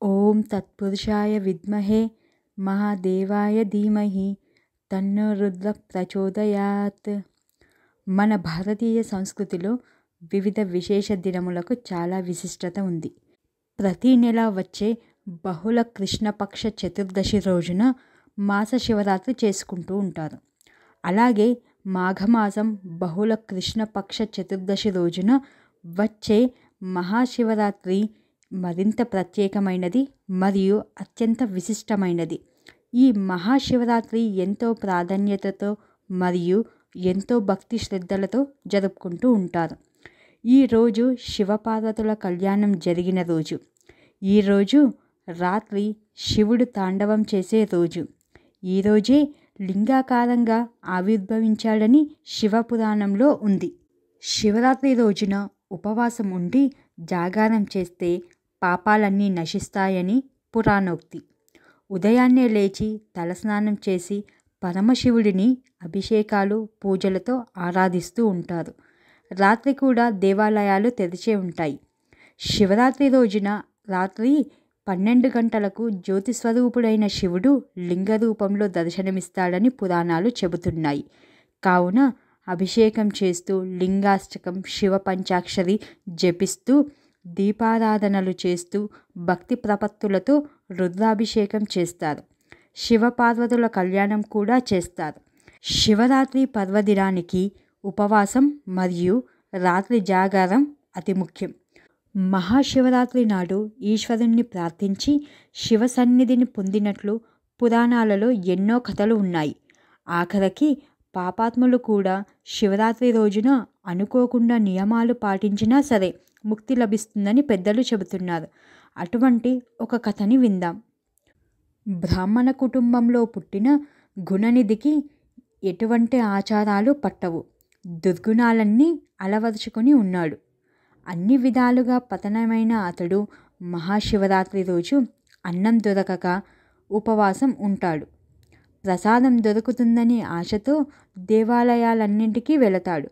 ఓం తత్పురుషాయ విద్మహే మహాదేవాయ ధీమహి తన్నో రుద్ర ప్రచోదయాత్. మన భారతీయ సంస్కృతిలో వివిధ విశేష దినములకు చాలా విశిష్టత ఉంది. ప్రతి నెల వచ్చే బహుళ కృష్ణపక్ష చతుర్దశి రోజున మాస శివరాత్రి చేసుకుంటూ ఉంటారు. అలాగే మాఘమాసం బహుళ కృష్ణపక్ష చతుర్దశి రోజున వచ్చే మహాశివరాత్రి మరింత ప్రత్యేకమైనది మరియు అత్యంత విశిష్టమైనది. ఈ మహాశివరాత్రి ఎంతో ప్రాధాన్యతతో మరియు ఎంతో భక్తి శ్రద్ధలతో జరుపుకుంటూ ఉంటారు. ఈరోజు శివపార్వతుల కళ్యాణం జరిగిన రోజు. ఈరోజు రాత్రి శివుడు తాండవం చేసే రోజు. ఈరోజే లింగాకారంగా ఆవిర్భవించాడని శివపురాణంలో ఉంది. శివరాత్రి రోజున ఉపవాసం ఉండి జాగారం చేస్తే పాపాలన్నీ నశిస్తాయని పురాణోక్తి. ఉదయాన్నే లేచి తలస్నానం చేసి పరమశివుడిని అభిషేకాలు పూజలతో ఆరాధిస్తూ ఉంటారు. రాత్రి కూడా దేవాలయాలు తెరిచే ఉంటాయి. శివరాత్రి రోజున రాత్రి 12 గంటలకు జ్యోతిస్వరూపుడైన శివుడు లింగ రూపంలో దర్శనమిస్తాడని పురాణాలు చెబుతున్నాయి. కావున అభిషేకం చేస్తూ లింగాష్టకం శివ పంచాక్షరి జపిస్తూ దీపారాధనలు చేస్తూ భక్తి ప్రపత్తులతో రుద్రాభిషేకం చేస్తారు. శివపార్వతుల కళ్యాణం కూడా చేస్తారు. శివరాత్రి పర్వదినానికి ఉపవాసం మరియు రాత్రి జాగారం అతి ముఖ్యం. మహాశివరాత్రి నాడు ఈశ్వరుణ్ణి ప్రార్థించి శివ సన్నిధిని పొందినట్లు పురాణాలలో ఎన్నో కథలు ఉన్నాయి. ఆఖరికి పాపాత్ములు కూడా శివరాత్రి రోజున అనుకోకుండా నియమాలు పాటించినా సరే ముక్తి లభిస్తుందని పెద్దలు చెబుతున్నారు. అటువంటి ఒక కథని విందాం. బ్రాహ్మణ కుటుంబంలో పుట్టిన గుణనిధికి ఎటువంటి ఆచారాలు పట్టవు. దుర్గుణాలన్నీ అలవరుచుకొని ఉన్నాడు. అన్ని విధాలుగా పతనమైన అతడు మహాశివరాత్రి రోజు అన్నం దొరకక ఉపవాసం ఉంటాడు. ప్రసాదం దొరుకుతుందని ఆశతో దేవాలయాలన్నింటికీ వెళతాడు.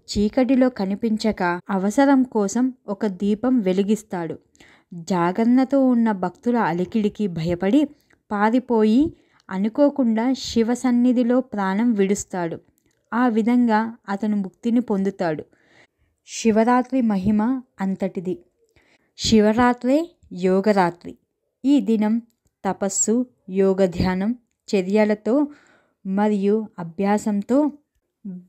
చీకటిలో కనిపించక అవసరం కోసం ఒక దీపం వెలిగిస్తాడు. జాగరణతో ఉన్న భక్తుల అలికిడికి భయపడి పారిపోయి అనుకోకుండా శివ సన్నిధిలో ప్రాణం విడుస్తాడు. ఆ విధంగా అతను ముక్తిని పొందుతాడు. శివరాత్రి మహిమ అంతటిది. శివరాత్రే యోగరాత్రి. ఈ దినం తపస్సు, యోగధ్యానం చర్యలతో మరియు అభ్యాసంతో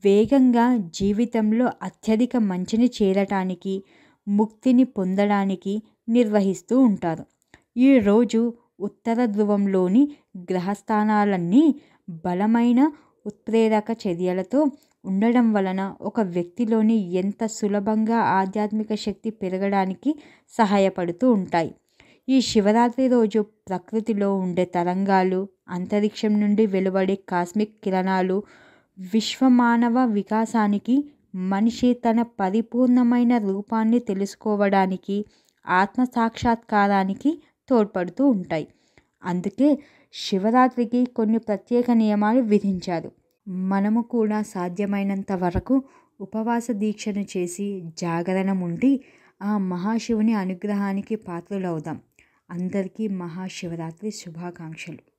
వేగంగా జీవితంలో అత్యధిక మంచిని చేరటానికి, ముక్తిని పొందడానికి నిర్వహిస్తూ ఉంటారు. ఈరోజు ఉత్తర ధ్రువంలోని గ్రహస్థానాలన్నీ బలమైన ఉత్ప్రేరక చర్యలతో ఉండడం వలన ఒక వ్యక్తిలోని ఎంత సులభంగా ఆధ్యాత్మిక శక్తి పెరగడానికి సహాయపడుతూ ఉంటాయి. ఈ శివరాత్రి రోజు ప్రకృతిలో ఉండే తరంగాలు, అంతరిక్షం నుండి వెలువడే కాస్మిక్ కిరణాలు విశ్వమానవ వికాసానికి, మనిషి తన పరిపూర్ణమైన రూపాన్ని తెలుసుకోవడానికి, ఆత్మ సాక్షాత్కారానికి తోడ్పడుతూ ఉంటాయి. అందుకే శివరాత్రికి కొన్ని ప్రత్యేక నియమాలు విధించారు. మనము కూడా సాధ్యమైనంత వరకు ఉపవాస దీక్షను చేసి జాగరణం ఉండి ఆ మహాశివుని అనుగ్రహానికి పాత్రులవుదాం. అందరికీ మహాశివరాత్రి శుభాకాంక్షలు.